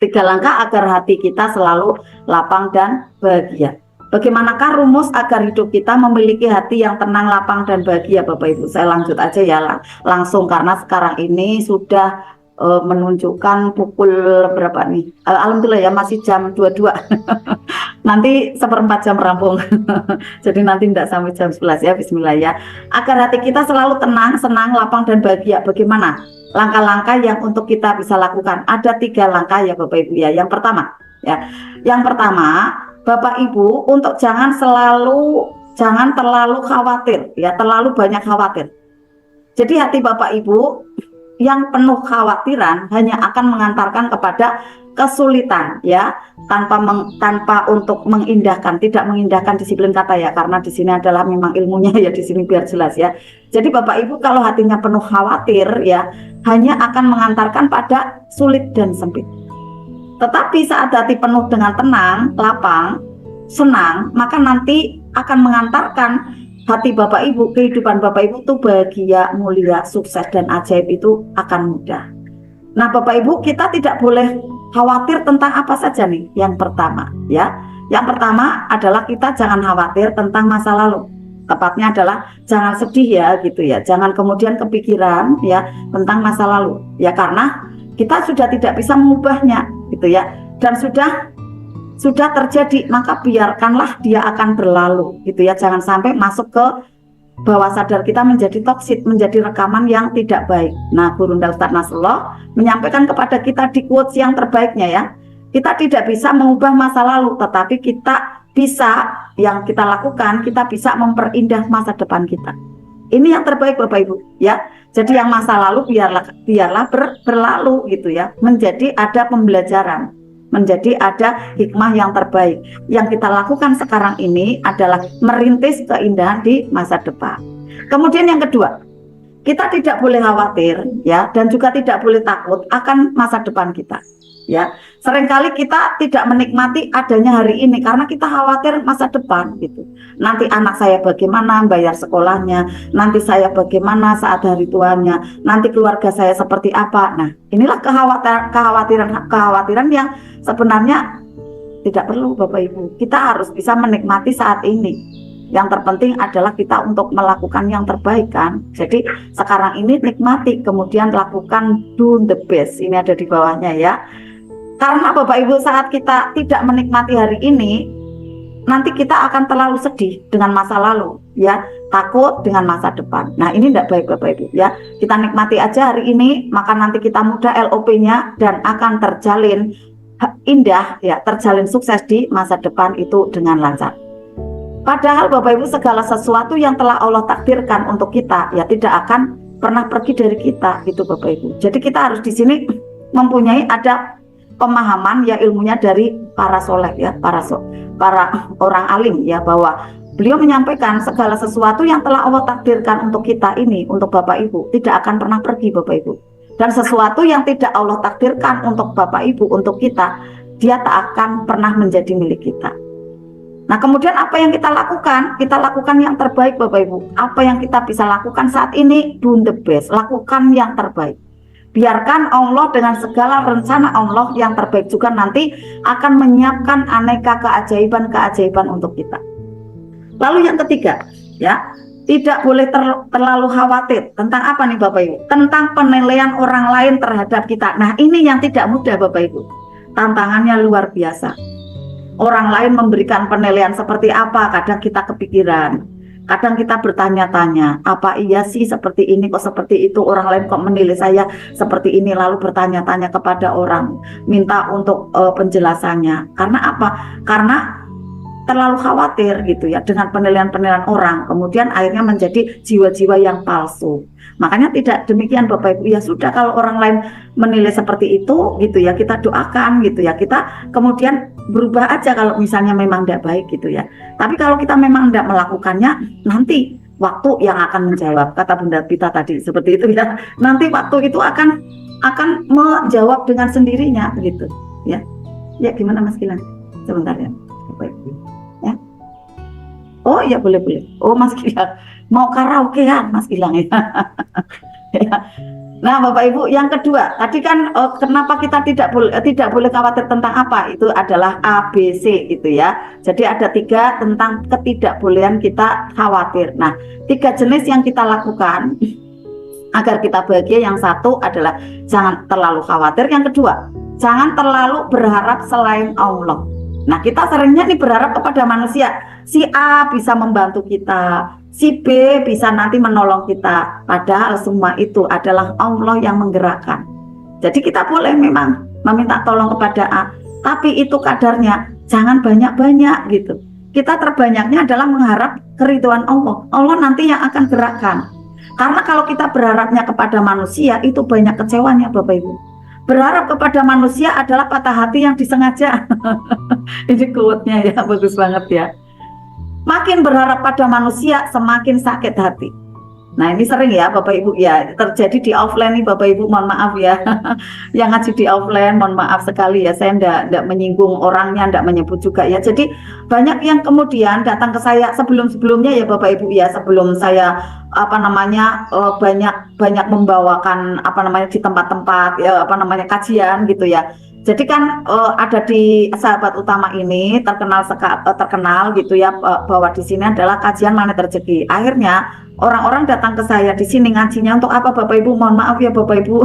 3 langkah agar hati kita selalu lapang dan bahagia. Bagaimanakah rumus agar hidup kita memiliki hati yang tenang, lapang, dan bahagia, Bapak Ibu? Saya lanjut aja ya langsung, karena sekarang ini sudah menunjukkan pukul berapa nih? Alhamdulillah ya, masih jam 22. Nanti 1/4 jam rampung. Jadi nanti tidak sampai jam 11 ya. Bismillah ya. Agar hati kita selalu tenang, senang, lapang, dan bahagia. Bagaimana langkah-langkah yang untuk kita bisa lakukan? Ada 3 langkah ya Bapak Ibu ya. Yang pertama ya, Bapak Ibu untuk jangan terlalu khawatir ya, terlalu banyak khawatir. Jadi hati Bapak Ibu yang penuh khawatiran hanya akan mengantarkan kepada kesulitan ya, tanpa untuk mengindahkan, tidak mengindahkan disiplin kata ya, karena di sini adalah memang ilmunya ya, di sini biar jelas ya. Jadi Bapak Ibu kalau hatinya penuh khawatir ya, hanya akan mengantarkan pada sulit dan sempit. Tetapi saat hati penuh dengan tenang, lapang, senang, maka nanti akan mengantarkan hati Bapak Ibu, kehidupan Bapak Ibu itu bahagia, mulia, sukses, dan ajaib itu akan mudah. Nah Bapak Ibu, kita tidak boleh khawatir tentang apa saja nih. Yang pertama ya, yang pertama adalah kita jangan khawatir tentang masa lalu. Tepatnya adalah jangan sedih ya gitu ya, jangan kemudian kepikiran ya tentang masa lalu ya, karena kita sudah tidak bisa mengubahnya gitu ya, dan sudah terjadi, maka biarkanlah dia akan berlalu gitu ya. Jangan sampai masuk ke bawah sadar kita menjadi toksit, menjadi rekaman yang tidak baik. Nah, Gurunda Ustadz Nasrullah menyampaikan kepada kita di quotes yang terbaiknya ya, kita tidak bisa mengubah masa lalu, tetapi kita bisa, yang kita lakukan, kita bisa memperindah masa depan kita. Ini yang terbaik Bapak Ibu ya. Jadi yang masa lalu biarlah berlalu gitu ya, menjadi ada pembelajaran, menjadi ada hikmah yang terbaik. Yang kita lakukan sekarang ini adalah merintis keindahan di masa depan. Kemudian yang kedua, kita tidak boleh khawatir ya, dan juga tidak boleh takut akan masa depan kita ya. Seringkali kita tidak menikmati adanya hari ini karena kita khawatir masa depan gitu. Nanti anak saya bagaimana bayar sekolahnya, nanti saya bagaimana saat hari tuanya, nanti keluarga saya seperti apa. Nah, inilah kekhawatiran yang sebenarnya tidak perlu Bapak Ibu. Kita harus bisa menikmati saat ini. Yang terpenting adalah kita untuk melakukan yang terbaik kan. Jadi sekarang ini nikmati, kemudian lakukan do the best. Ini ada di bawahnya ya. Karena Bapak Ibu saat kita tidak menikmati hari ini, nanti kita akan terlalu sedih dengan masa lalu ya, takut dengan masa depan. Nah ini tidak baik Bapak Ibu ya. Kita nikmati aja hari ini, maka nanti kita mudah LOP-nya dan akan terjalin indah ya, terjalin sukses di masa depan itu dengan lancar. Padahal Bapak Ibu segala sesuatu yang telah Allah takdirkan untuk kita ya tidak akan pernah pergi dari kita gitu Bapak Ibu. Jadi kita harus di sini mempunyai ada pemahaman ya, ilmunya dari para soleh ya, para orang alim ya, bahwa beliau menyampaikan segala sesuatu yang telah Allah takdirkan untuk kita ini, untuk Bapak Ibu, tidak akan pernah pergi Bapak Ibu. Dan sesuatu yang tidak Allah takdirkan untuk Bapak Ibu, untuk kita, dia tak akan pernah menjadi milik kita. Nah kemudian apa yang kita lakukan? Kita lakukan yang terbaik Bapak Ibu. Apa yang kita bisa lakukan saat ini? Do the best, lakukan yang terbaik. Biarkan Allah dengan segala rencana Allah yang terbaik juga nanti akan menyiapkan aneka keajaiban-keajaiban untuk kita. Lalu yang ketiga ya, tidak boleh terlalu khawatir tentang apa nih Bapak Ibu? Tentang penilaian orang lain terhadap kita. Nah ini yang tidak mudah Bapak Ibu. Tantangannya luar biasa. Orang lain memberikan penilaian seperti apa, kadang kita kepikiran. Kadang kita bertanya-tanya, apa iya sih seperti ini, kok seperti itu, orang lain kok menilai saya seperti ini, lalu bertanya-tanya kepada orang, minta untuk penjelasannya. Karena apa? Karena terlalu khawatir gitu ya dengan penilaian-penilaian orang, kemudian akhirnya menjadi jiwa-jiwa yang palsu. Makanya tidak demikian Bapak Ibu, ya sudah kalau orang lain menilai seperti itu gitu ya, kita doakan gitu ya, kita kemudian berubah aja kalau misalnya memang tidak baik gitu ya. Tapi kalau kita memang tidak melakukannya, nanti waktu yang akan menjawab, kata Bunda Pita tadi seperti itu ya. Nanti waktu itu akan menjawab dengan sendirinya gitu ya. Ya gimana Mas Gilang? Sebentar ya. Baik. Ya. Oh ya boleh. Oh Mas Gilang mau karaokean Mas Gilang ya. Ya. Nah, Bapak Ibu, yang kedua, tadi kan kenapa kita tidak boleh khawatir tentang apa? Itu adalah A, B, C gitu ya. Jadi ada 3 tentang ketidakbolehan kita khawatir. Nah, 3 jenis yang kita lakukan agar kita bahagia. Yang satu adalah jangan terlalu khawatir. Yang kedua, jangan terlalu berharap selain Allah. Nah, kita seringnya nih berharap kepada manusia. Si A bisa membantu kita, si B bisa nanti menolong kita. Padahal semua itu adalah Allah yang menggerakkan. Jadi kita boleh memang meminta tolong kepada A, tapi itu kadarnya jangan banyak-banyak gitu. Kita terbanyaknya adalah mengharap keridhaan Allah. Allah nanti yang akan gerakkan. Karena kalau kita berharapnya kepada manusia, itu banyak kecewanya Bapak Ibu. Berharap kepada manusia adalah patah hati yang disengaja. Ini quote-nya ya, bagus banget ya. Makin berharap pada manusia, semakin sakit hati. Nah, ini sering ya Bapak Ibu ya, terjadi di offline nih Bapak Ibu, mohon maaf ya. Yang ngaji di offline, mohon maaf sekali ya, saya enggak menyinggung orangnya, enggak menyebut juga ya. Jadi banyak yang kemudian datang ke saya sebelum-sebelumnya ya Bapak Ibu ya, sebelum saya banyak membawakan di tempat-tempat ya kajian gitu ya. Jadi kan ada di Sahabat Utama ini terkenal gitu ya, bahwa di sini adalah kajian Magnet Rezeki. Akhirnya orang-orang datang ke saya di sini ngajinya untuk apa Bapak Ibu? Mohon maaf ya Bapak Ibu,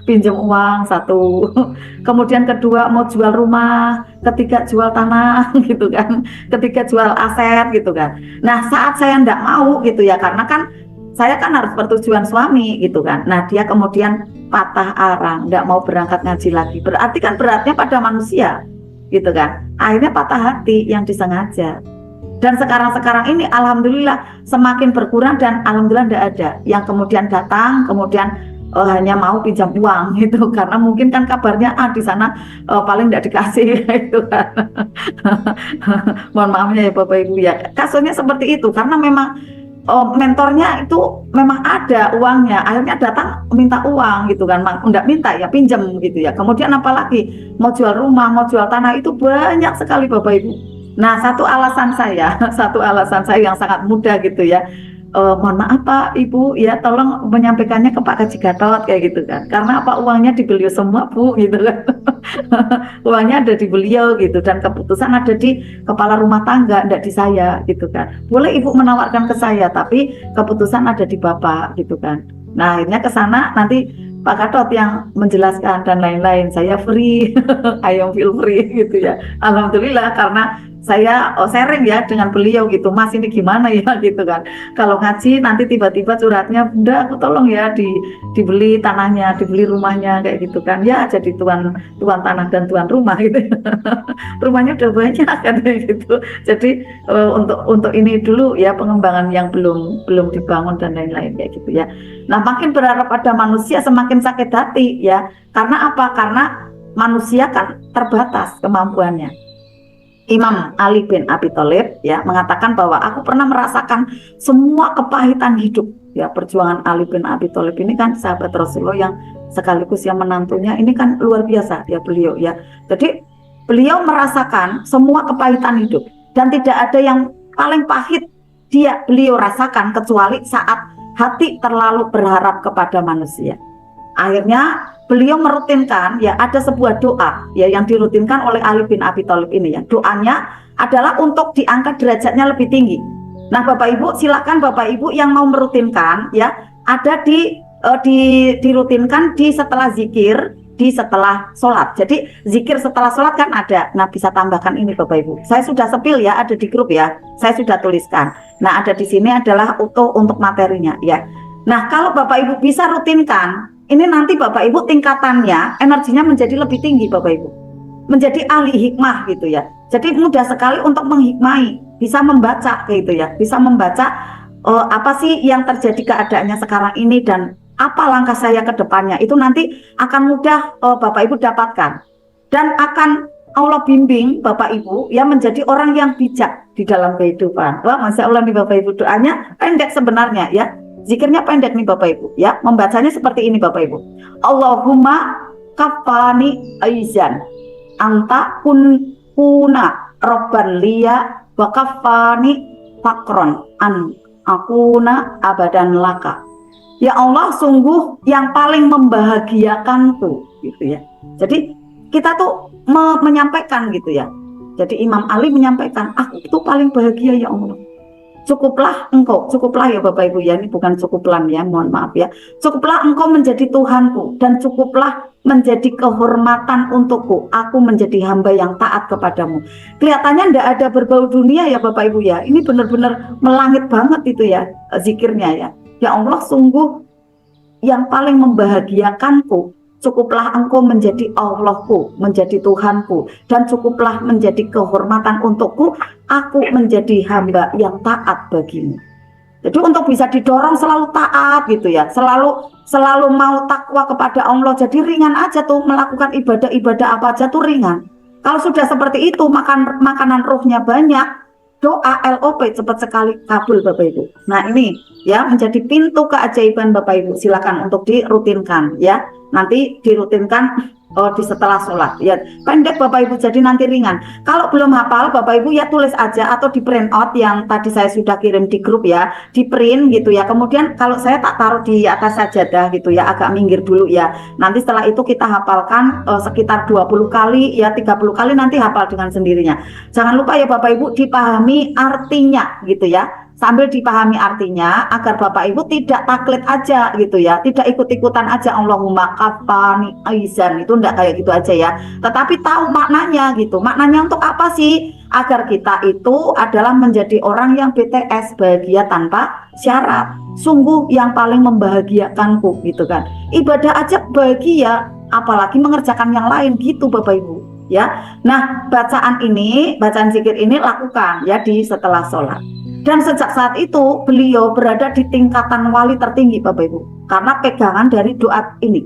pinjam uang satu, kemudian kedua mau jual rumah, ketiga jual tanah gitu kan, ketiga jual aset gitu kan. Nah, saat saya enggak mau gitu ya, karena kan saya kan harus persetujuan suami gitu kan. Nah, dia kemudian patah arang, nggak mau berangkat ngaji lagi. Berarti kan beratnya pada manusia gitu kan. Akhirnya patah hati yang disengaja. Dan sekarang ini alhamdulillah semakin berkurang, dan alhamdulillah nggak ada yang kemudian datang kemudian hanya mau pinjam uang gitu, karena mungkin kan kabarnya di sana paling nggak dikasih itu kan. Mohon maafnya ya Bapak Ibu ya, kasusnya seperti itu karena memang mentornya itu memang ada uangnya, akhirnya datang minta uang gitu kan, enggak minta ya pinjam gitu ya. Kemudian apalagi mau jual rumah, mau jual tanah, itu banyak sekali Bapak Ibu. Nah, satu alasan saya yang sangat mudah gitu ya, mohon maaf Pak Ibu ya, tolong menyampaikannya ke Pak Kaji Gatot kayak gitu kan, karena apa, uangnya di beliau semua Bu gitu kan. Uangnya ada di beliau gitu, dan keputusan ada di kepala rumah tangga, enggak di saya gitu kan. Boleh Ibu menawarkan ke saya, tapi keputusan ada di Bapak gitu kan. Nah, akhirnya ke sana nanti Pak Gatot yang menjelaskan dan lain-lain. Saya free, I am feel free gitu ya. Alhamdulillah, karena saya sharing ya dengan beliau gitu, Mas ini gimana ya gitu kan. Kalau ngaji nanti tiba-tiba curhatnya, Bunda aku tolong ya dibeli tanahnya, dibeli rumahnya kayak gitu kan. Ya jadi tuan tanah dan tuan rumah gitu. Rumahnya udah banyak kan gitu. Jadi untuk ini dulu ya, pengembangan yang belum dibangun dan lain-lain kayak gitu ya. Nah, makin berharap pada manusia semakin sakit hati ya. Karena apa? Karena manusia kan terbatas kemampuannya. Imam Ali bin Abi Thalib ya mengatakan bahwa aku pernah merasakan semua kepahitan hidup ya. Perjuangan Ali bin Abi Thalib ini kan sahabat Rasulullah yang sekaligus yang menantunya, ini kan luar biasa ya beliau ya. Jadi beliau merasakan semua kepahitan hidup, dan tidak ada yang paling pahit beliau rasakan kecuali saat hati terlalu berharap kepada manusia. Akhirnya beliau merutinkan ya, ada sebuah doa ya yang dirutinkan oleh Ali bin Abi Thalib ini ya. Doanya adalah untuk diangkat derajatnya lebih tinggi. Nah, Bapak Ibu silakan Bapak Ibu yang mau merutinkan ya, ada dirutinkan di setelah zikir, di setelah sholat. Jadi zikir setelah sholat kan ada. Nah, bisa tambahkan ini Bapak Ibu. Saya sudah sepil ya, ada di grup ya. Saya sudah tuliskan. Nah, ada di sini adalah untuk materinya ya. Nah, kalau Bapak Ibu bisa rutinkan, ini nanti Bapak Ibu tingkatannya, energinya menjadi lebih tinggi Bapak Ibu. Menjadi ahli hikmah gitu ya. Jadi mudah sekali untuk menghikmai, bisa membaca gitu ya. Bisa membaca apa sih yang terjadi keadaannya sekarang ini, dan apa langkah saya ke depannya. Itu nanti akan mudah Bapak Ibu dapatkan. Dan akan Allah bimbing Bapak Ibu ya menjadi orang yang bijak di dalam kehidupan. Wah, Masya Allah nih Bapak Ibu, doanya pendek sebenarnya ya. Zikirnya pendek nih Bapak Ibu ya. Membacanya seperti ini Bapak Ibu. Allahumma kafani aizan anta kuna robban liya wa kafani fakron an akuna abadan laka. ya Allah sungguh yang paling membahagiakanku gitu ya. Jadi kita tuh menyampaikan gitu ya. Jadi Imam Ali menyampaikan, aku itu paling bahagia ya Allah. Cukuplah engkau, cukuplah ya Bapak Ibu ya, ini bukan cukuplah ya, mohon maaf ya. Cukuplah engkau menjadi Tuhanku dan cukuplah menjadi kehormatan untukku. Aku menjadi hamba yang taat kepadamu. Kelihatannya tidak ada berbau dunia ya Bapak Ibu ya. Ini benar-benar melangit banget itu ya zikirnya ya. Ya Allah sungguh yang paling membahagiakanku. Cukuplah engkau menjadi Allahku, menjadi Tuhanku, dan cukuplah menjadi kehormatan untukku, aku menjadi hamba yang taat bagimu. Jadi untuk bisa didorong selalu taat gitu ya, selalu mau takwa kepada Allah. Jadi ringan aja tuh melakukan ibadah-ibadah apa aja tuh ringan. Kalau sudah seperti itu, makanan rohnya banyak, doa LOP cepat sekali kabul Bapak Ibu. Nah ini ya menjadi pintu keajaiban Bapak Ibu. Silakan untuk dirutinkan ya. Nanti dirutinkan di setelah sholat ya, pendek Bapak Ibu, jadi nanti ringan. Kalau belum hafal Bapak Ibu ya tulis aja atau di print out yang tadi saya sudah kirim di grup ya, di print gitu ya. Kemudian kalau saya tak taruh di atas sajadah gitu ya, agak minggir dulu ya. Nanti setelah itu kita hafalkan sekitar 20 kali ya, 30 kali nanti hafal dengan sendirinya. Jangan lupa ya Bapak Ibu dipahami artinya gitu ya. Sambil dipahami artinya agar Bapak Ibu tidak taklid aja gitu ya, tidak ikut-ikutan aja Allahumma kafani aizan, itu enggak kayak gitu aja ya, tetapi tahu maknanya gitu. Maknanya untuk apa sih? Agar kita itu adalah menjadi orang yang BTS, bahagia tanpa syarat. Sungguh yang paling membahagiakanku gitu kan. Ibadah aja bahagia, apalagi mengerjakan yang lain gitu Bapak Ibu ya. Nah, bacaan zikir ini lakukan ya di setelah sholat. Dan sejak saat itu beliau berada di tingkatan wali tertinggi Bapak Ibu, karena pegangan dari doa ini.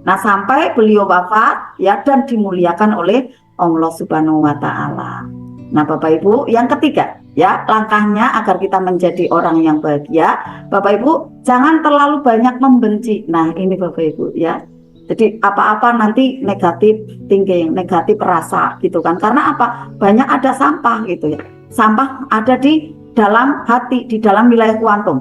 Nah sampai beliau wafat ya, dan dimuliakan oleh Allah Subhanahu wa Ta'ala. Nah Bapak Ibu, yang ketiga ya, langkahnya agar kita menjadi orang yang bahagia, Bapak Ibu jangan terlalu banyak membenci. Nah ini Bapak Ibu ya, jadi apa-apa nanti negatif thinking, negatif rasa gitu kan. Karena apa? Banyak ada sampah gitu ya. Sampah ada di dalam hati, di dalam wilayah kuantum.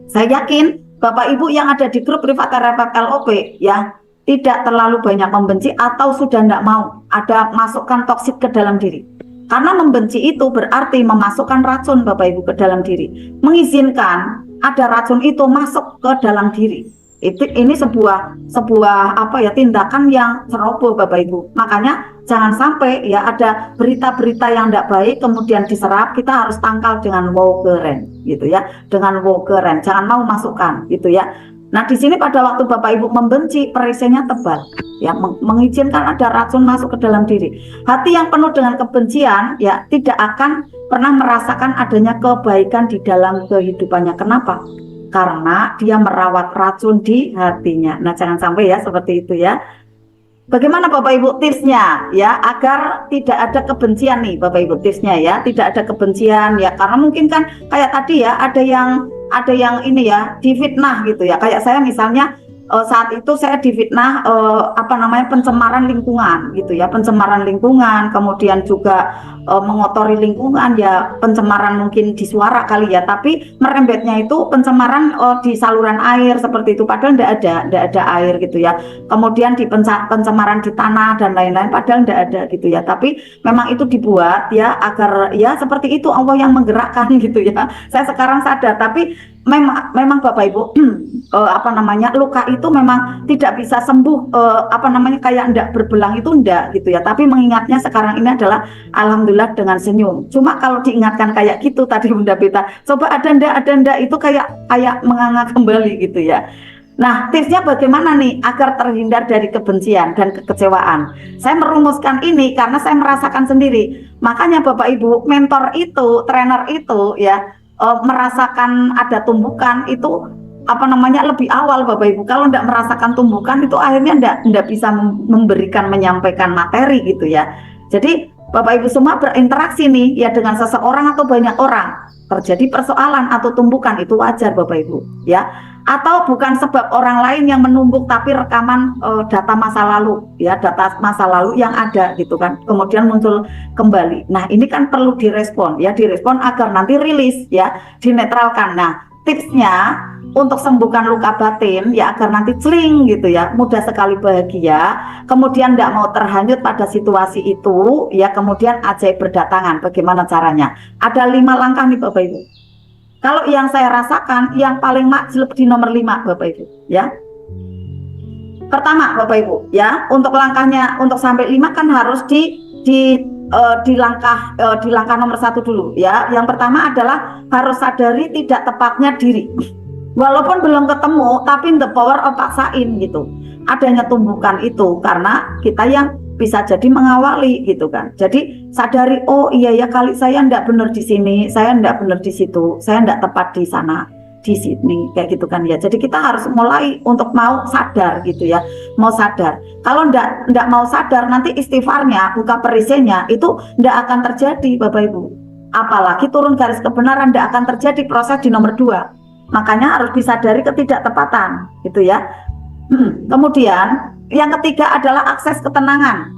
Saya yakin Bapak Ibu yang ada di grup Privat RFF LOP ya, tidak terlalu banyak membenci atau sudah tidak mau ada masukkan toksik ke dalam diri. Karena membenci itu berarti memasukkan racun Bapak Ibu ke dalam diri, mengizinkan ada racun itu masuk ke dalam diri. Ini sebuah tindakan yang ceroboh Bapak Ibu. Makanya jangan sampai ya ada berita-berita yang tidak baik kemudian diserap, kita harus tangkal dengan wogeren gitu ya, dengan wogeren, jangan mau masukkan gitu ya. Nah di sini pada waktu Bapak Ibu membenci, perisainya tebal ya, mengizinkan ada racun masuk ke dalam diri. Hati yang penuh dengan kebencian ya tidak akan pernah merasakan adanya kebaikan di dalam kehidupannya. Kenapa? Karena dia merawat racun di hatinya. Nah jangan sampai ya seperti itu ya. Bagaimana Bapak Ibu tipsnya ya agar tidak ada kebencian nih Bapak Ibu, tipsnya ya, tidak ada kebencian ya, karena mungkin kan kayak tadi ya ada yang ini ya difitnah gitu ya, kayak saya misalnya saat itu saya difitnah pencemaran lingkungan gitu ya, pencemaran lingkungan, kemudian juga mengotori lingkungan ya, pencemaran mungkin di suara kali ya, tapi merembetnya itu pencemaran di saluran air seperti itu, padahal tidak ada air gitu ya. Kemudian di pencemaran di tanah dan lain-lain, padahal tidak ada gitu ya, tapi memang itu dibuat ya agar ya seperti itu Allah yang menggerakkan gitu ya. Saya sekarang sadar, tapi memang Bapak Ibu luka itu memang tidak bisa sembuh kayak ndak berbelang itu ndak gitu ya, tapi mengingatnya sekarang ini adalah alhamdulillah dengan senyum. Cuma kalau diingatkan kayak gitu tadi Bunda Beta, coba ada ndak itu kayak menganga kembali gitu ya. Nah tipsnya bagaimana nih agar terhindar dari kebencian dan kekecewaan? Saya merumuskan ini karena saya merasakan sendiri. Makanya Bapak Ibu, mentor itu, trainer itu ya merasakan ada tumbukan itu lebih awal Bapak Ibu. Kalau tidak merasakan tumbukan itu akhirnya tidak bisa menyampaikan materi gitu ya. Jadi Bapak Ibu semua berinteraksi nih ya dengan seseorang atau banyak orang, terjadi persoalan atau tumbukan, itu wajar Bapak Ibu ya. Atau bukan sebab orang lain yang menumbuk, tapi rekaman data masa lalu ya, data masa lalu yang ada gitu kan, kemudian muncul kembali. Nah ini kan perlu direspon agar nanti rilis ya, dinetralkan. Nah tipsnya untuk sembuhkan luka batin ya, agar nanti celing gitu ya, mudah sekali bahagia, kemudian tidak mau terhanyut pada situasi itu ya, kemudian ajaib berdatangan. Bagaimana caranya? Ada 5 langkah nih Bapak Ibu. Kalau yang saya rasakan yang paling makjleb di nomor 5 Bapak Ibu ya. Pertama Bapak Ibu ya, untuk langkahnya untuk sampai 5 kan harus di langkah nomor 1 dulu ya. Yang pertama adalah harus sadari tidak tepatnya diri. Walaupun belum ketemu, tapi the power of paksain gitu. Adanya tumbukan itu karena kita yang bisa jadi mengawali gitu kan. Jadi sadari, oh iya ya, kali saya enggak benar di sini, saya enggak benar di situ, saya enggak tepat di sana, di sini, kayak gitu kan ya. Jadi kita harus mulai untuk mau sadar gitu ya, mau sadar. Kalau enggak mau sadar, nanti istighfarnya, buka perisainya itu enggak akan terjadi Bapak Ibu. Apalagi turun garis kebenaran, enggak akan terjadi proses di nomor 2. Makanya harus disadari ketidaktepatan gitu ya. Kemudian yang ketiga adalah akses ketenangan.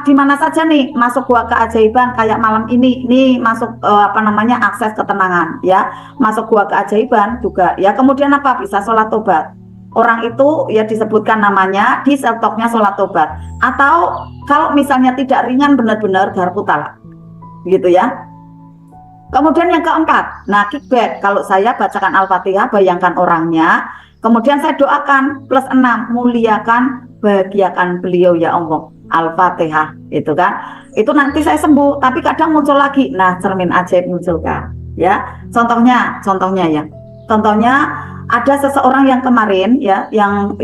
Di mana saja nih masuk gua keajaiban kayak malam ini masuk akses ketenangan ya, masuk gua keajaiban juga ya. Kemudian apa, bisa sholat tobat. Orang itu ya disebutkan namanya di setoknya sholat tobat, atau kalau misalnya tidak ringan benar-benar garpu talak gitu ya. Kemudian yang keempat, nah kickback, kalau saya bacakan Al-Fatihah bayangkan orangnya, kemudian saya doakan plus 6, muliakan bahagiakan beliau ya Allah. Al-Fatihah itu kan, itu nanti saya sembuh, tapi kadang muncul lagi. Nah, cermin ajaib munculkan ya. Contohnya ada seseorang yang kemarin ya, yang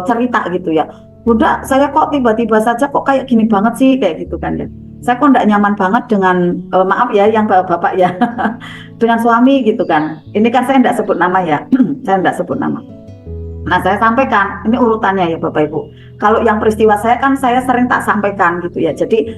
cerita gitu ya, Bunda, saya kok tiba-tiba saja kok kayak gini banget sih, kayak gitu kan ya. Saya kok enggak nyaman banget dengan maaf ya yang bapak ya dengan suami gitu kan. Ini kan saya enggak sebut nama ya. Saya enggak sebut nama. Nah, saya sampaikan, ini urutannya ya Bapak Ibu. Kalau yang peristiwa saya kan saya sering tak sampaikan gitu ya. Jadi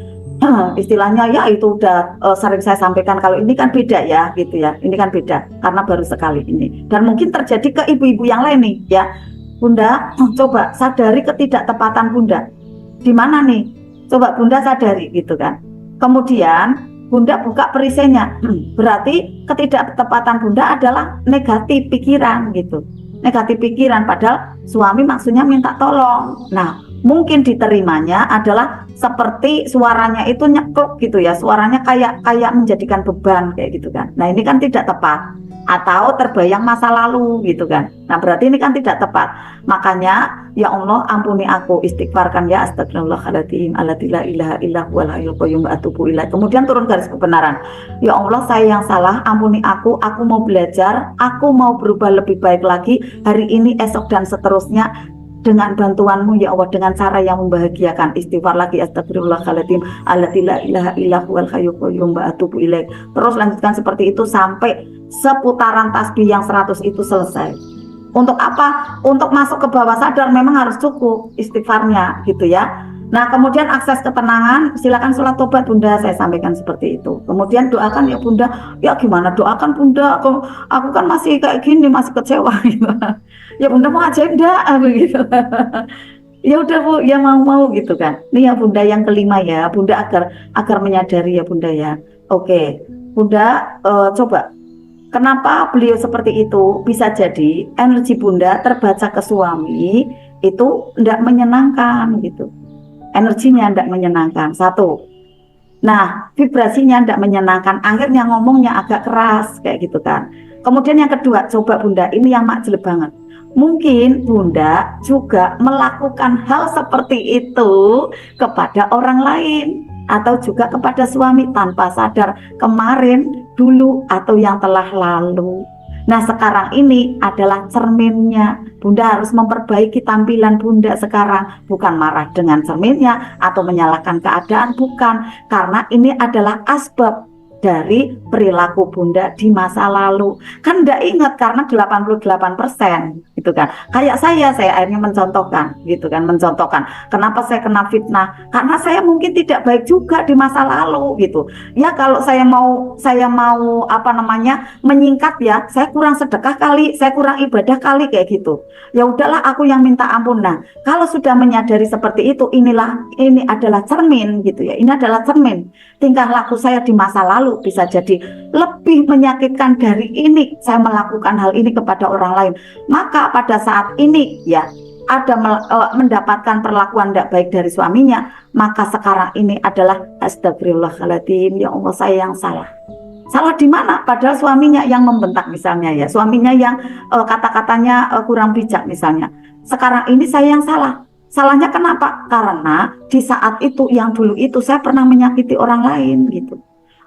istilahnya ya itu udah sering saya sampaikan. Kalau ini kan beda ya gitu ya. Ini kan beda karena baru sekali ini. Dan mungkin terjadi ke ibu-ibu yang lain nih ya. Bunda, coba sadari ketidaktepatan Bunda. Di mana nih? Coba Bunda sadari gitu kan. Kemudian Bunda buka perisainya. Berarti ketidaktepatan Bunda adalah negatif pikiran gitu. Negatif pikiran, padahal suami maksudnya minta tolong. Nah, mungkin diterimanya adalah seperti suaranya itu nyekluk gitu ya. Suaranya kayak menjadikan beban kayak gitu kan. Nah, ini kan tidak tepat. Atau terbayang masa lalu gitu kan. Nah, berarti ini kan tidak tepat. Makanya ya Allah ampuni aku, istighfarkan ya, astagfirullahaladzim, la ilaha illa huwal hayyul qayyum wa atubu ilaih. Kemudian turun garis kebenaran. Ya Allah, saya yang salah, ampuni aku mau belajar, aku mau berubah lebih baik lagi hari ini, esok dan seterusnya dengan bantuanmu ya Allah, dengan cara yang membahagiakan. Istighfar lagi, astagfirullahaladzim, la ilaha illa huwal hayyul qayyum wa atubu ilaih. Terus lanjutkan seperti itu sampai seputaran tasbih yang 100 itu selesai. Untuk apa? Untuk masuk ke bawah sadar memang harus cukup istighfarnya gitu ya. Nah, kemudian akses ketenangan, silakan sholat tobat Bunda, saya sampaikan seperti itu. Kemudian doakan ya Bunda. Ya gimana doakan Bunda? Aku kan masih kayak gini, masih kecewa gitu. Ya Bunda mau ajaib enggak begitu. Ya udah Bu, ya mau gitu kan. Ini ya Bunda yang kelima ya, Bunda agar menyadari ya Bunda ya. Oke, Bunda coba. Kenapa beliau seperti itu? Bisa jadi energi Bunda terbaca ke suami itu tidak menyenangkan gitu. Energinya tidak menyenangkan. Satu. Nah, vibrasinya tidak menyenangkan. Akhirnya ngomongnya agak keras kayak gitu kan. Kemudian yang kedua, coba Bunda, ini yang makjleb banget. Mungkin Bunda juga melakukan hal seperti itu kepada orang lain atau juga kepada suami tanpa sadar kemarin, dulu, atau yang telah lalu. Nah, sekarang ini adalah cerminnya. Bunda harus memperbaiki tampilan Bunda sekarang, bukan marah dengan cerminnya atau menyalahkan keadaan, bukan, karena ini adalah asbab dari perilaku Bunda di masa lalu. Kan enggak ingat karena 88% gitu kan. Kayak saya akhirnya mencontohkan gitu kan, mencontohkan kenapa saya kena fitnah, karena saya mungkin tidak baik juga di masa lalu gitu. Ya kalau saya mau menyingkat ya, saya kurang sedekah kali, saya kurang ibadah kali kayak gitu. Ya udahlah aku yang minta ampun. Nah, kalau sudah menyadari seperti itu, ini adalah cermin gitu ya. Ini adalah cermin tingkah laku saya di masa lalu lalu bisa jadi lebih menyakitkan dari ini, saya melakukan hal ini kepada orang lain, maka pada saat ini ya ada mendapatkan perlakuan tidak baik dari suaminya, maka sekarang ini adalah astagfirullahaladzim, ya Allah saya yang salah. Salah di mana? Padahal suaminya yang membentak misalnya ya, suaminya yang kata-katanya kurang bijak misalnya. Sekarang ini saya yang salah. Salahnya kenapa? Karena di saat itu yang dulu itu saya pernah menyakiti orang lain gitu.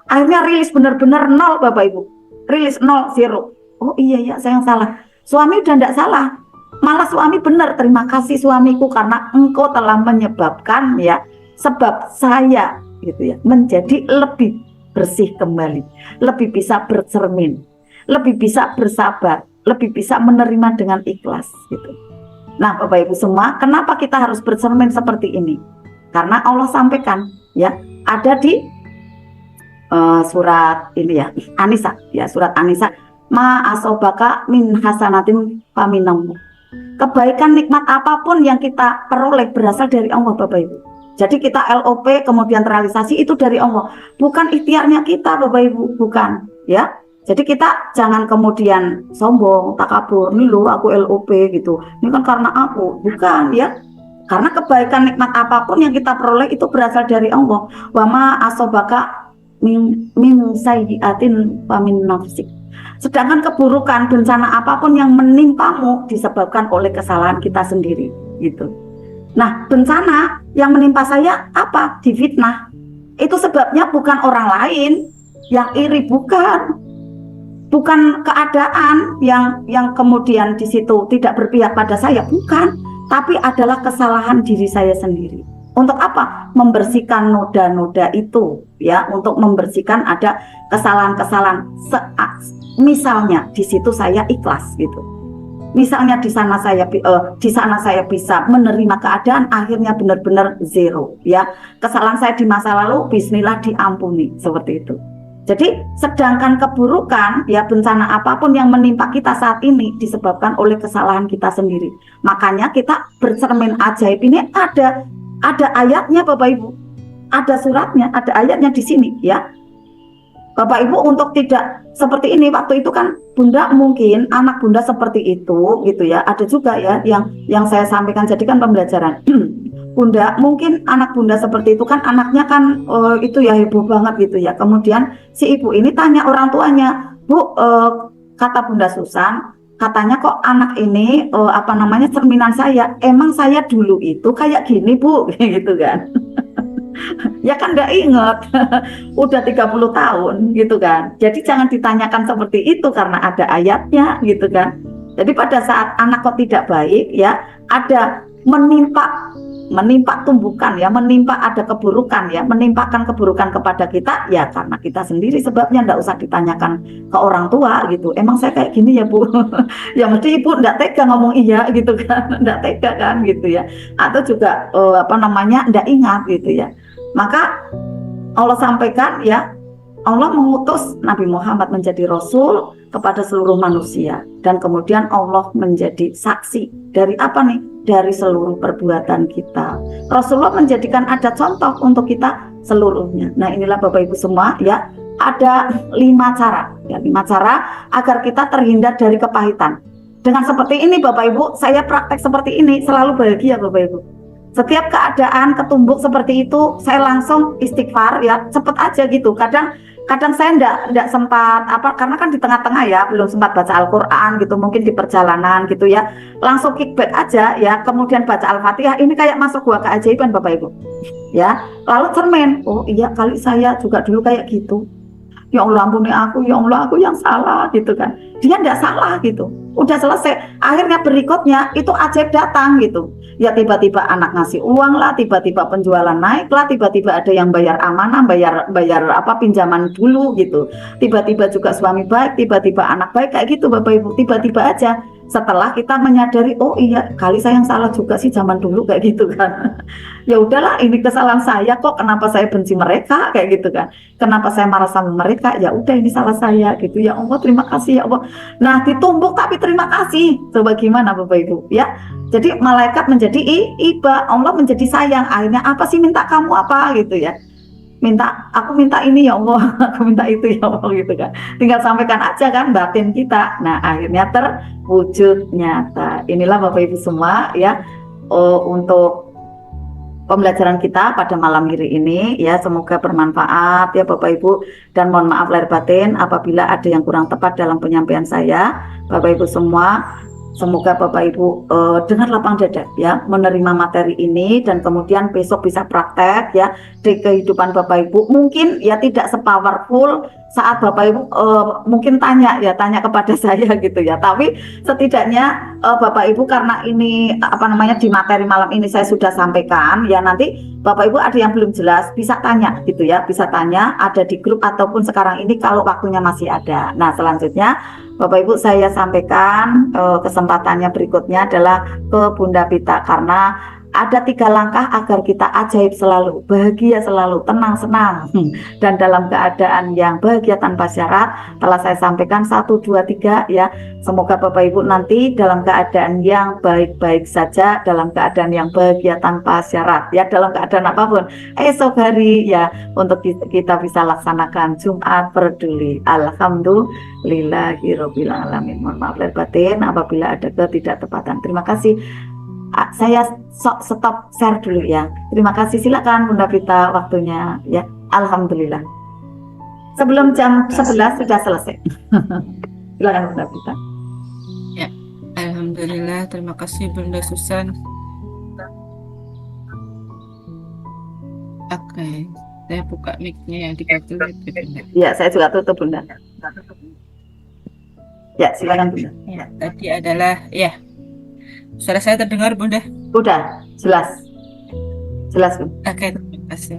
Akhirnya rilis benar-benar nol Bapak Ibu. Rilis nol, zero. Oh iya ya saya yang salah. Suami udah tidak salah. Malah suami benar, terima kasih suamiku karena engkau telah menyebabkan ya, sebab saya gitu ya menjadi lebih bersih kembali, lebih bisa bercermin, lebih bisa bersabar, lebih bisa menerima dengan ikhlas gitu. Nah Bapak Ibu semua, kenapa kita harus bercermin seperti ini? Karena Allah sampaikan ya, ada di surat ini ya, An-Nisa ya, surat An-Nisa, ma asobaka min hasanatin faminamu. Kebaikan nikmat apapun yang kita peroleh berasal dari Allah Bapak Ibu. Jadi kita LOP kemudian terrealisasi itu dari Allah, bukan ikhtiarnya kita Bapak Ibu, bukan ya. Jadi kita jangan kemudian sombong, takabur, nih loh aku LOP gitu, ini kan karena aku, bukan ya. Karena kebaikan nikmat apapun yang kita peroleh itu berasal dari Allah. Wa ma asobaka min sayyiatin famin nafsik. Sedangkan keburukan, bencana apapun yang menimpamu disebabkan oleh kesalahan kita sendiri gitu. Nah bencana yang menimpa saya apa? Difitnah. Itu sebabnya bukan orang lain yang iri, bukan keadaan yang kemudian di situ tidak berpihak pada saya, bukan, tapi adalah kesalahan diri saya sendiri. Untuk apa? Membersihkan noda-noda itu ya, untuk membersihkan ada kesalahan-kesalahan. Misalnya di situ saya ikhlas gitu. Misalnya di sana saya bisa menerima keadaan, akhirnya benar-benar zero ya. Kesalahan saya di masa lalu bismillah diampuni, seperti itu. Jadi sedangkan keburukan ya, bencana apapun yang menimpa kita saat ini disebabkan oleh kesalahan kita sendiri. Makanya kita bercermin ajaib ini ada ayatnya Bapak Ibu. Ada suratnya, ada ayatnya di sini ya. Bapak Ibu untuk tidak seperti ini, waktu itu kan Bunda mungkin anak Bunda seperti itu gitu ya. Ada juga ya yang saya sampaikan jadikan pembelajaran. Bunda mungkin anak Bunda seperti itu kan, anaknya kan itu ya heboh banget gitu ya. Kemudian si ibu ini tanya orang tuanya, Bu, kata Bunda Susan, katanya kok anak ini cerminan saya. Emang saya dulu itu kayak gini Bu, gitu kan. Ya kan nggak inget udah 30 tahun gitu kan. Jadi jangan ditanyakan seperti itu karena ada ayatnya gitu kan. Jadi pada saat anak kok tidak baik ya, ada menimpa tumbukan ya, menimpa ada keburukan ya, menimpakan keburukan kepada kita ya karena kita sendiri sebabnya. Nggak usah ditanyakan ke orang tua gitu, emang saya kayak gini ya Bu. Ya mesti ibu nggak tega ngomong iya gitu kan, nggak tega kan gitu ya, atau juga nggak ingat gitu ya. Maka Allah sampaikan ya, Allah mengutus Nabi Muhammad menjadi Rasul kepada seluruh manusia. Dan kemudian Allah menjadi saksi dari apa nih? Dari seluruh perbuatan kita. Rasulullah menjadikan ada contoh untuk kita seluruhnya. Nah inilah Bapak Ibu semua ya, ada 5 cara ya, 5 cara agar kita terhindar dari kepahitan. Dengan seperti ini Bapak Ibu, saya praktek seperti ini selalu bahagia Bapak Ibu. Setiap keadaan ketumbuk seperti itu, saya langsung istighfar ya, cepet aja gitu. Kadang saya enggak sempat karena kan di tengah-tengah ya, belum sempat baca Al-Qur'an gitu, mungkin di perjalanan gitu ya. Langsung kickback aja ya, kemudian baca Al-Fatihah. Ini kayak masuk gua keajaiban Bapak Ibu. Ya, lalu cermin. Oh iya, kali saya juga dulu kayak gitu. Ya Allah ampuni aku, ya Allah aku yang salah gitu kan. Dia enggak salah gitu. Udah selesai. Akhirnya berikutnya itu ajaib datang gitu. Ya tiba-tiba anak ngasih uang lah, tiba-tiba penjualan naik lah, tiba-tiba ada yang bayar amanah, bayar pinjaman dulu gitu. Tiba-tiba juga suami baik, tiba-tiba anak baik kayak gitu Bapak Ibu. Tiba-tiba aja setelah kita menyadari, oh iya kali saya yang salah juga sih zaman dulu kayak gitu kan. Ya udahlah, ini kesalahan saya kok, kenapa saya benci mereka kayak gitu kan. Kenapa saya marah sama mereka? Ya udah ini salah saya gitu. Ya Allah terima kasih ya Allah. Nah ditumbuk tapi terima kasih. Coba gimana Bapak Ibu ya. Jadi malaikat menjadi iba, Allah menjadi sayang. Akhirnya apa sih minta kamu apa gitu ya. aku minta ini ya Allah, aku minta itu ya Allah gitu kan. Tinggal sampaikan aja kan batin kita. Nah, akhirnya terwujud nyata. Inilah Bapak Ibu semua ya, untuk pembelajaran kita pada malam hari ini ya, semoga bermanfaat ya Bapak Ibu, dan mohon maaf lahir batin apabila ada yang kurang tepat dalam penyampaian saya. Bapak Ibu semua, semoga Bapak Ibu dengan lapang dada ya menerima materi ini, dan kemudian besok bisa praktek ya di kehidupan Bapak Ibu. Mungkin ya tidak sepowerful saat Bapak Ibu mungkin tanya kepada saya gitu ya, tapi setidaknya Bapak Ibu, karena ini apa namanya di materi malam ini saya sudah sampaikan ya, nanti Bapak Ibu ada yang belum jelas bisa tanya gitu ya, bisa tanya ada di grup ataupun sekarang ini kalau waktunya masih ada. Nah, selanjutnya Bapak Ibu saya sampaikan kesempatannya berikutnya adalah ke Bunda Pita, karena ada 3 langkah agar kita ajaib selalu, bahagia selalu, tenang, senang, dan dalam keadaan yang bahagia tanpa syarat. Telah saya sampaikan 1, 2, 3 ya. Semoga Bapak Ibu nanti dalam keadaan yang baik-baik saja, dalam keadaan yang bahagia tanpa syarat ya, dalam keadaan apapun. Esok hari ya, untuk kita bisa laksanakan Jumat Peduli. Alhamdulillahirabbil alamin. Mohon maaf lahir batin apabila ada ketidaktepatan. Terima kasih. Saya stop share dulu ya. Terima kasih, silakan Bunda Pita waktunya ya. Alhamdulillah. Sebelum jam 11 sudah selesai. Silakan Bunda Pita. Ya, alhamdulillah, terima kasih Bunda Susan. Oke, saya buka mic-nya yang dikasih Bunda. Ya, saya juga tutup Bunda. Ya, silakan Bunda. Ya, tadi adalah ya. Suara saya terdengar Bunda? Udah, jelas. Jelas Bunda. Oke, terima kasih.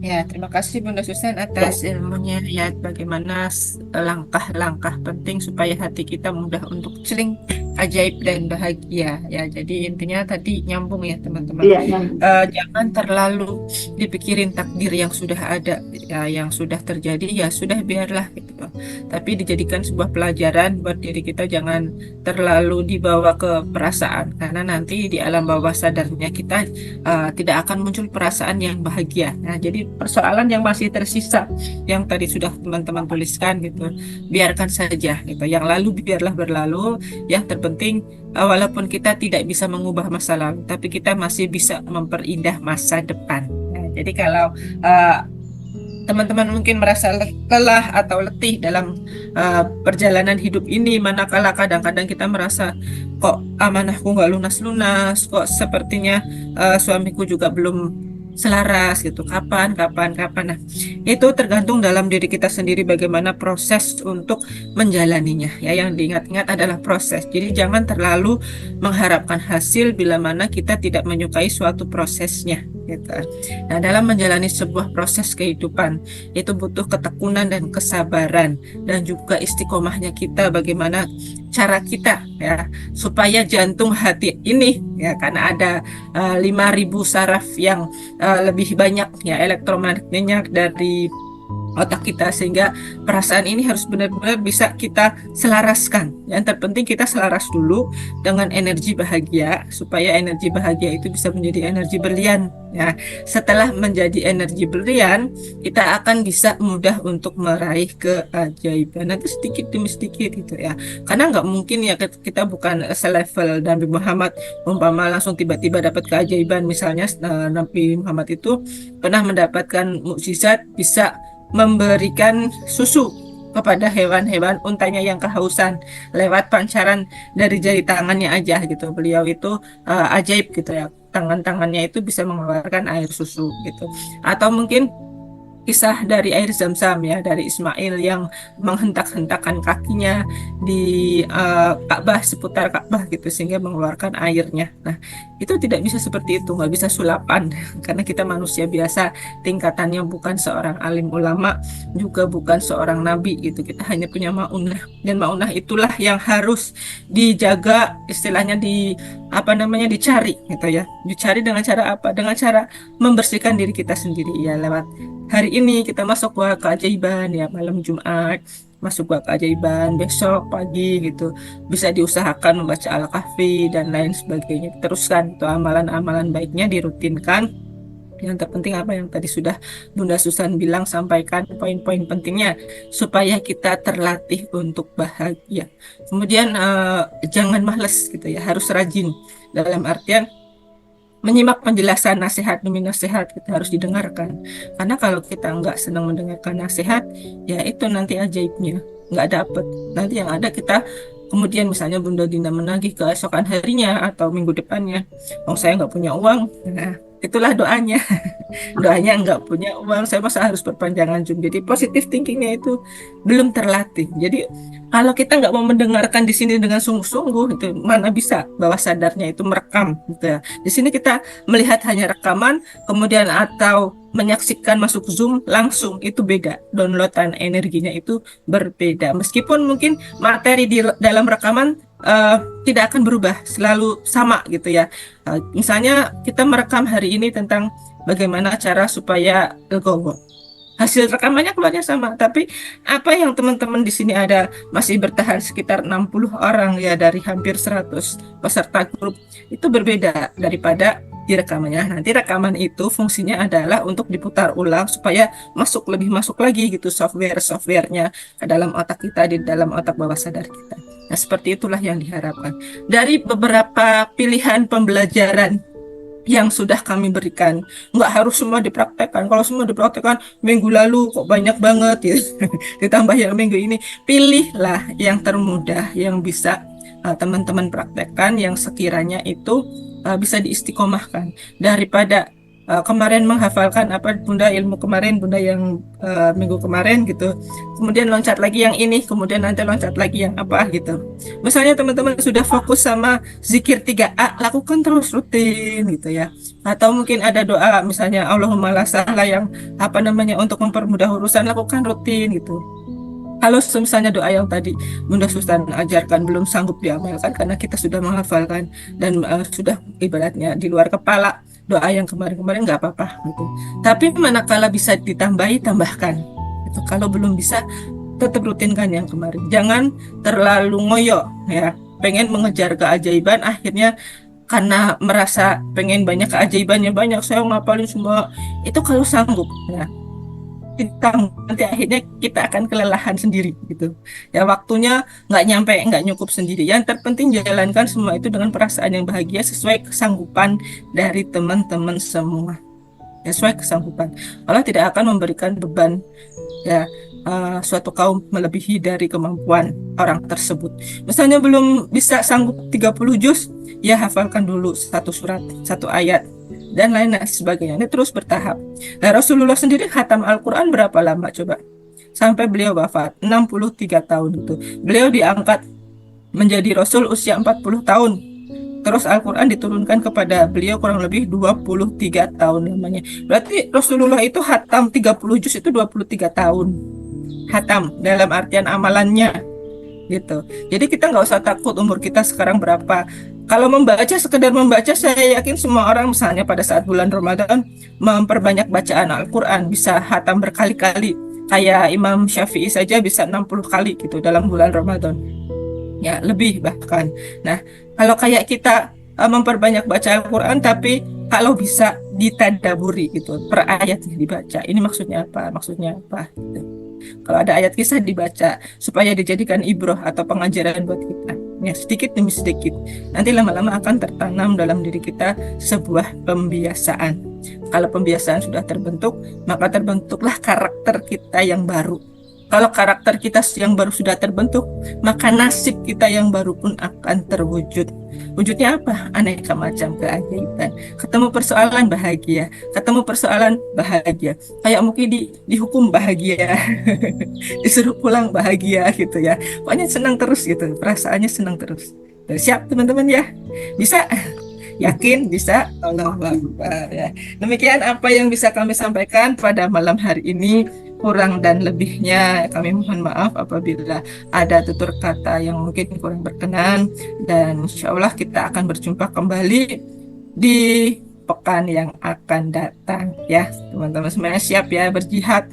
Ya, terima kasih Bunda Susan atas ilmunya ya, bagaimana langkah-langkah penting supaya hati kita mudah untuk celing, ajaib dan bahagia ya. Jadi intinya tadi nyambung ya teman-teman. Iya, jangan terlalu dipikirin takdir yang sudah ada ya, yang sudah terjadi ya sudah biarlah gitu. Tapi dijadikan sebuah pelajaran buat diri kita, jangan terlalu dibawa ke perasaan, karena nanti di alam bawah sadarnya kita tidak akan muncul perasaan yang bahagia. Nah, jadi persoalan yang masih tersisa yang tadi sudah teman-teman tuliskan gitu, biarkan saja gitu, yang lalu biarlah berlalu. Yang terpenting walaupun kita tidak bisa mengubah masa lalu, tapi kita masih bisa memperindah masa depan. Nah, jadi kalau teman-teman mungkin merasa lelah atau letih dalam perjalanan hidup ini, manakala kadang-kadang kita merasa kok amanahku nggak lunas-lunas, kok sepertinya suamiku juga belum selaras gitu, kapan. Nah, itu tergantung dalam diri kita sendiri bagaimana proses untuk menjalaninya ya. Yang diingat-ingat adalah proses. Jadi jangan terlalu mengharapkan hasil bila mana kita tidak menyukai suatu prosesnya gitu. Nah, dalam menjalani sebuah proses kehidupan itu butuh ketekunan dan kesabaran, dan juga istiqomahnya kita, bagaimana cara kita ya supaya jantung hati ini ya, karena ada 5.000 saraf yang lebih banyak ya elektromagnetnya dari otak kita, sehingga perasaan ini harus benar-benar bisa kita selaraskan. Yang terpenting kita selaras dulu dengan energi bahagia, supaya energi bahagia itu bisa menjadi energi berlian ya. Setelah menjadi energi berlian, kita akan bisa mudah untuk meraih keajaiban, nanti sedikit demi sedikit gitu ya. Karena nggak mungkin ya kita bukan selevel Nabi Muhammad umpama langsung tiba-tiba dapat keajaiban. Misalnya Nabi Muhammad itu pernah mendapatkan mukjizat bisa memberikan susu kepada hewan-hewan untanya yang kehausan lewat pancaran dari jari tangannya aja gitu. Beliau itu ajaib gitu ya, tangan-tangannya itu bisa mengeluarkan air susu gitu. Atau mungkin kisah dari air zam-zam ya, dari Ismail yang menghentak-hentakan kakinya di Ka'bah, seputar Ka'bah gitu, sehingga mengeluarkan airnya. Nah, itu tidak bisa seperti itu, nggak bisa sulapan karena kita manusia biasa, tingkatannya bukan seorang alim ulama, juga bukan seorang nabi gitu. Kita hanya punya maunah, dan maunah itulah yang harus dijaga, istilahnya dicari gitu ya. Dicari dengan cara apa? Dengan cara membersihkan diri kita sendiri ya, lewat hari ini kita masuk gua keajaiban ya, malam Jumat masuk gua keajaiban, besok pagi gitu bisa diusahakan membaca Al-Kahfi dan lain sebagainya. Teruskan itu amalan-amalan baiknya, dirutinkan Yang terpenting apa yang tadi sudah Bunda Susan bilang, sampaikan poin-poin pentingnya supaya kita terlatih untuk bahagia. Kemudian jangan males gitu ya, harus rajin dalam artian menyimak penjelasan nasihat demi nasihat kita harus didengarkan. Karena kalau kita nggak senang mendengarkan nasihat, ya itu nanti ajaibnya nggak dapet. Nanti yang ada kita kemudian misalnya Bunda Dina menagih keesokan harinya atau minggu depannya, oh saya nggak punya uang. Nah, itulah doanya. Doanya nggak punya uang, saya masa harus perpanjangan Zoom. Jadi positif thinkingnya itu belum terlatih. Jadi kalau kita nggak mau mendengarkan di sini dengan sungguh-sungguh, itu mana bisa bawah sadarnya itu merekam gitu ya. Di sini kita melihat hanya rekaman, kemudian atau menyaksikan masuk Zoom langsung, itu beda. Downloadan energinya itu berbeda. Meskipun mungkin materi di dalam rekaman tidak akan berubah, selalu sama gitu ya. Misalnya kita merekam hari ini tentang bagaimana cara supaya legowo. Hasil rekamannya keluarnya sama, tapi apa yang teman-teman di sini ada masih bertahan sekitar 60 orang ya dari hampir 100 peserta grup, itu berbeda daripada di rekamannya. Nanti rekaman itu fungsinya adalah untuk diputar ulang supaya lebih masuk lagi gitu software-softwarenya ke dalam otak kita, di dalam otak bawah sadar kita. Nah, seperti itulah yang diharapkan. Dari beberapa pilihan pembelajaran yang sudah kami berikan, nggak harus semua dipraktekkan. Kalau semua dipraktekkan minggu lalu kok banyak banget ya. Ditambah yang minggu ini, pilihlah yang termudah yang bisa teman-teman praktekkan, yang sekiranya itu bisa diistiqomahkan daripada kemarin menghafalkan apa Bunda ilmu kemarin, Bunda yang minggu kemarin gitu, kemudian loncat lagi yang ini, kemudian nanti loncat lagi yang apa gitu. Misalnya teman-teman sudah fokus sama zikir 3A, lakukan terus rutin gitu ya. Atau mungkin ada doa misalnya Allahumma la sahla yang apa namanya untuk mempermudah urusan, lakukan rutin gitu. Kalau misalnya doa yang tadi Bunda Susan ajarkan belum sanggup diamalkan karena kita sudah menghafalkan dan sudah ibaratnya di luar kepala, doa yang kemarin-kemarin nggak apa-apa gitu. Tapi manakala bisa ditambahi, tambahkan. Itu kalau belum bisa, tetap rutinkan yang kemarin. Jangan terlalu ngoyo ya. Pengen mengejar keajaiban, akhirnya karena merasa pengen banyak keajaibannya banyak, saya ngapalin semua. Itu kalau sanggup ya. Nanti akhirnya kita akan kelelahan sendiri gitu ya, waktunya nggak nyampe, nggak nyukup sendiri. Yang terpenting jalankan semua itu dengan perasaan yang bahagia sesuai kesanggupan dari teman-teman semua, sesuai kesanggupan. Allah tidak akan memberikan beban ya suatu kaum melebihi dari kemampuan orang tersebut. Misalnya belum bisa sanggup 30 juz, ya hafalkan dulu satu surat, satu ayat dan lain sebagainya. Ini terus bertahap. Nah, Rasulullah sendiri khatam Al-Quran berapa lama coba? Sampai beliau wafat, 63 tahun itu. Beliau diangkat menjadi Rasul usia 40 tahun. Terus Al-Quran diturunkan kepada beliau kurang lebih 23 tahun namanya. Berarti Rasulullah itu khatam 30 juz itu 23 tahun. Khatam dalam artian amalannya gitu. Jadi kita nggak usah takut umur kita sekarang berapa. Kalau membaca, sekedar membaca, saya yakin semua orang misalnya pada saat bulan Ramadan memperbanyak bacaan Al-Quran, bisa khatam berkali-kali. Kayak Imam Syafi'i saja bisa 60 kali gitu dalam bulan Ramadan. Ya, lebih bahkan. Nah, kalau kayak kita memperbanyak baca Al-Quran, tapi kalau bisa ditadaburi gitu, per ayatnya dibaca. Ini maksudnya apa? Maksudnya apa? Gitu. Kalau ada ayat kisah dibaca supaya dijadikan ibroh atau pengajaran buat kita. Ya, sedikit demi sedikit. Nanti lama-lama akan tertanam dalam diri kita sebuah pembiasaan. Kalau pembiasaan sudah terbentuk, maka terbentuklah karakter kita yang baru. Kalau karakter kita yang baru sudah terbentuk, maka nasib kita yang baru pun akan terwujud. Wujudnya apa? Aneka macam keajaiban. Ketemu persoalan bahagia, ketemu persoalan bahagia. Kayak mungkin dihukum bahagia, disuruh pulang bahagia gitu ya. Pokoknya senang terus gitu, perasaannya senang terus. Siap teman-teman ya? Bisa? Yakin bisa? Allah Akbar ya. Demikian apa yang bisa kami sampaikan pada malam hari ini. Kurang dan lebihnya kami mohon maaf apabila ada tutur kata yang mungkin kurang berkenan, dan insya Allah kita akan berjumpa kembali di pekan yang akan datang ya. Teman-teman semuanya siap ya berjihad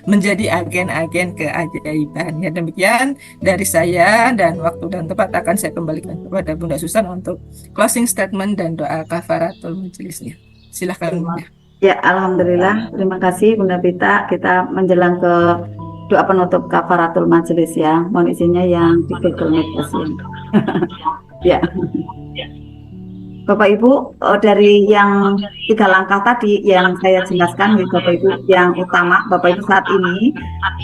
menjadi agen-agen keajaiban ya. Demikian dari saya, dan waktu dan tempat akan saya kembalikan kepada Bunda Susan untuk closing statement dan doa kafaratul majelisnya. Silakan Bunda. Ya, alhamdulillah. Terima kasih Bunda Pita. Kita menjelang ke doa penutup kafaratul majelis ya. Mohon izinnya yang di Google Meet pasien. Ya. Bapak Ibu, dari yang 3 langkah tadi yang saya jelaskan, gitu, Bapak Ibu, yang utama, Bapak Ibu saat ini,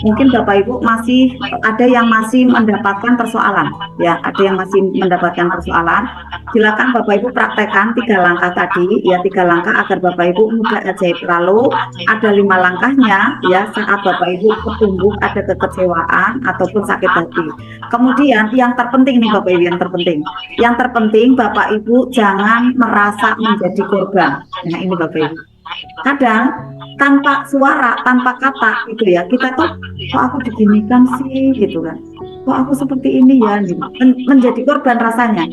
mungkin Bapak Ibu masih ada yang masih mendapatkan persoalan, ya, ada yang masih mendapatkan persoalan. Silakan Bapak Ibu praktekkan 3 langkah tadi, ya, 3 langkah agar Bapak Ibu mudah ajaib. Lalu ada 5 langkahnya, ya, saat Bapak Ibu ketumbuh ada kekecewaan ataupun sakit hati. Kemudian yang terpenting nih Bapak Ibu, yang terpenting Bapak Ibu jangan merasa menjadi korban. Nah ini Bapak Ibu. Kadang tanpa suara, tanpa kata gitu ya, kita tuh kok aku diginikan sih gitu kan. Kok aku seperti ini ya gitu. Menjadi korban rasanya.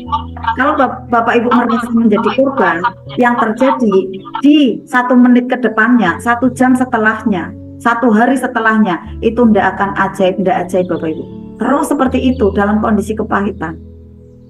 Kalau Bapak Ibu merasa menjadi korban, yang terjadi di 1 menit ke depannya, 1 jam setelahnya, 1 hari setelahnya, itu tidak akan ajaib Bapak Ibu. Terus seperti itu dalam kondisi kepahitan.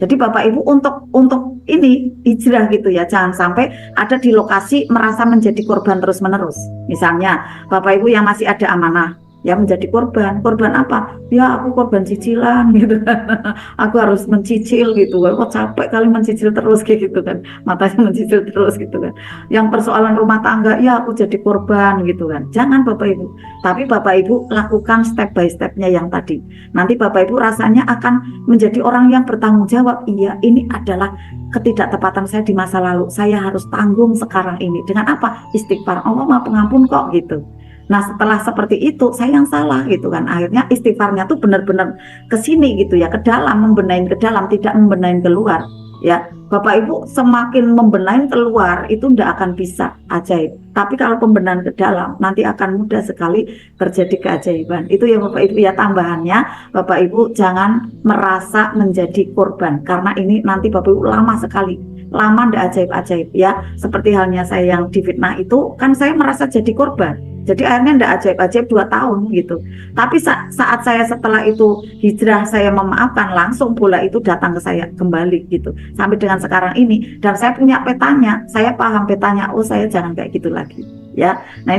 Jadi Bapak Ibu untuk ini hijrah gitu ya, jangan sampai ada di lokasi merasa menjadi korban terus-menerus. Misalnya Bapak Ibu yang masih ada amanah, ya menjadi korban. Korban apa? Ya aku korban cicilan gitu kan. Aku harus mencicil gitu kan. Kok capek kali mencicil terus kayak gitu kan. Matanya mencicil terus gitu kan. Yang persoalan rumah tangga, ya aku jadi korban gitu kan. Jangan Bapak Ibu. Tapi Bapak Ibu lakukan step by stepnya yang tadi. Nanti Bapak Ibu rasanya akan menjadi orang yang bertanggung jawab. Iya, ini adalah ketidaktepatan saya di masa lalu. Saya harus tanggung sekarang ini. Dengan apa? Istighfar. Allah Maha Pengampun kok gitu. Nah setelah seperti itu saya yang salah gitu kan. Akhirnya istighfarnya tuh benar-benar ke sini gitu ya, ke dalam, membenahin ke dalam, tidak membenahin keluar. Ya, Bapak Ibu semakin membenahin keluar itu tidak akan bisa ajaib. Tapi kalau pembenahan ke dalam nanti akan mudah sekali terjadi keajaiban. Itu ya Bapak Ibu ya, tambahannya Bapak Ibu jangan merasa menjadi korban karena ini nanti Bapak Ibu lama sekali, lama ndak ajaib-ajaib ya. Seperti halnya saya yang difitnah itu kan saya merasa jadi korban. Jadi akhirnya ndak ajaib-ajaib 2 tahun gitu. Tapi saat saya setelah itu hijrah, saya memaafkan, langsung bola itu datang ke saya kembali gitu. Sampai dengan sekarang ini, dan saya punya petanya, saya paham petanya. Oh saya jangan kayak gitu lagi. Ya, nah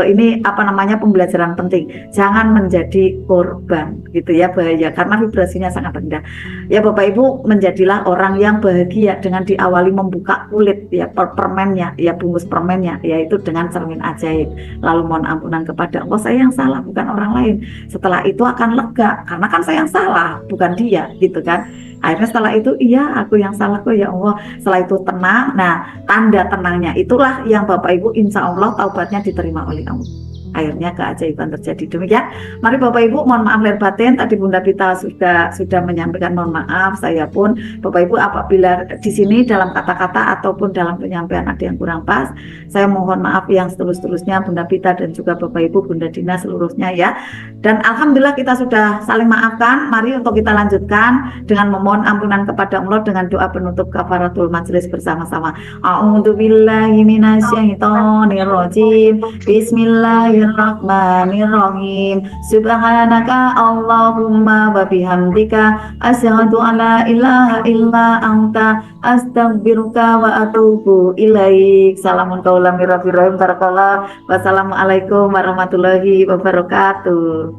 ini apa namanya pembelajaran penting. Jangan menjadi korban gitu ya, bahaya karena vibrasinya sangat rendah. Ya Bapak Ibu menjadilah orang yang bahagia dengan diawali membuka kulit ya permennya, ya bungkus permennya, yaitu dengan cermin ajaib. Lalu mohon ampunan kepada Allah, saya yang salah bukan orang lain. Setelah itu akan lega karena kan saya yang salah bukan dia gitu kan. Akhirnya setelah itu iya aku yang salah kok ya Allah. Setelah itu tenang. Nah tanda tenangnya itulah yang Bapak Ibu insya Allah taubatnya diterima oleh Allah. Akhirnya keajaiban terjadi. Demikian, mari Bapak Ibu mohon maaf lahir batin. Tadi Bunda Pita sudah menyampaikan mohon maaf. Saya pun Bapak Ibu apabila di sini dalam kata-kata ataupun dalam penyampaian ada yang kurang pas, saya mohon maaf yang setulus-tulusnya Bunda Pita dan juga Bapak Ibu Bunda Dina seluruhnya ya. Dan alhamdulillah kita sudah saling maafkan. Mari untuk kita lanjutkan dengan memohon ampunan kepada Allah dengan doa penutup kafaratul majelis bersama-sama. A'udzubillahi minasyaitonirrajim. Bismillahirrahmanirrahim. Subhanaka Allahumma wa bihamdika asyhadu an la ilaha illa anta astaghfiruka wa atubu ilaik. Salamun qaulan mir rabbir rahim. Barakallah. Wassalamualaikum warahmatullahi wabarakatuh.